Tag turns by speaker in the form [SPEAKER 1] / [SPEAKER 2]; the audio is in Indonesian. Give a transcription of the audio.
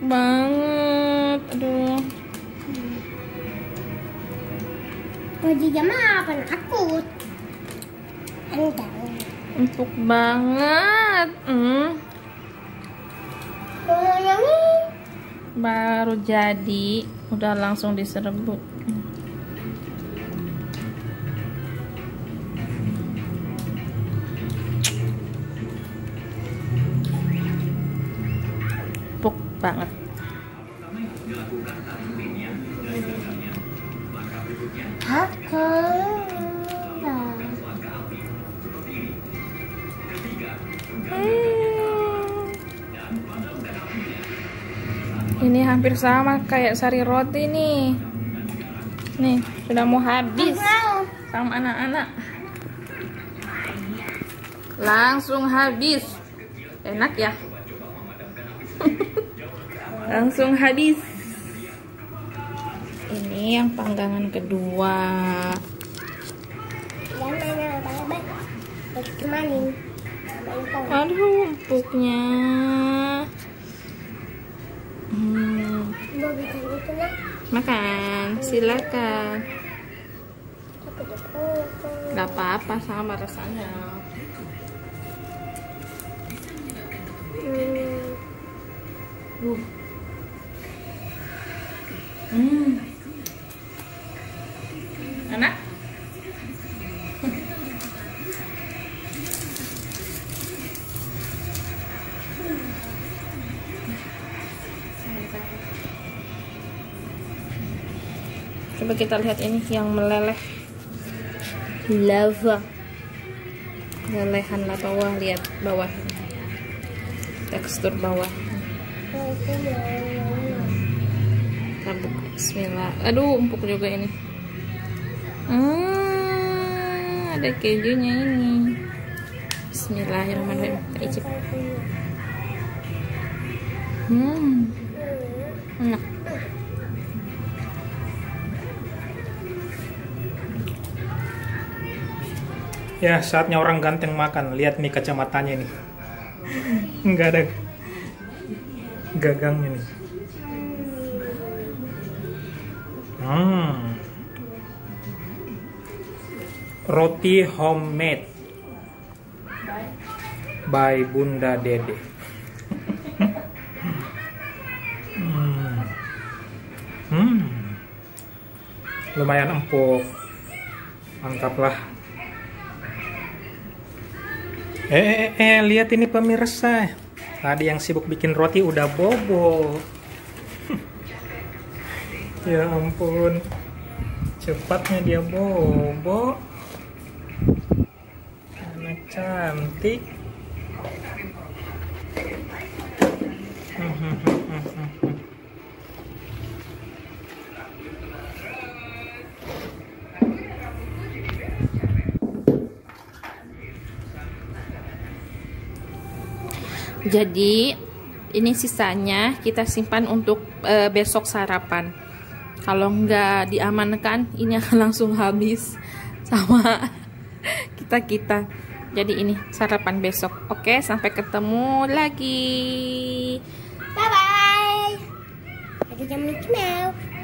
[SPEAKER 1] banget. Aduh.
[SPEAKER 2] Mau jam apa? Takut.
[SPEAKER 1] Empuk banget. Baru jadi, udah langsung diserbu. Empuk banget. Ini hampir sama kayak sari roti nih. Nih, sudah mau habis sama anak-anak. Langsung habis. Enak ya? Langsung habis. Ini yang panggangan kedua. Aduh, empuknya. Makan, silakan. Gak apa-apa, sama rasanya. Enak? Coba kita lihat ini yang meleleh, lava, lelehan bawah. Lihat bawah, tekstur bawah. Tabuk, bismillah. Aduh, empuk juga ini. Ada kejunya ini. Bismillahirrahmanirrahim. Kita icip. Enak.
[SPEAKER 3] Ya, saatnya orang ganteng makan. Lihat nih kacamatanya nih. Nggak ada gagangnya nih. Roti homemade by Bunda Dede. Lumayan empuk. Mantap lah. Lihat ini pemirsa. Tadi yang sibuk bikin roti udah bobo. Ya ampun. Cepatnya dia bobo. Anak cantik.
[SPEAKER 1] Jadi ini sisanya kita simpan untuk besok sarapan. Kalau nggak diamankan, ini akan langsung habis sama kita. Jadi ini sarapan besok. Oke, sampai ketemu lagi.
[SPEAKER 2] Bye bye. Ada jam 5.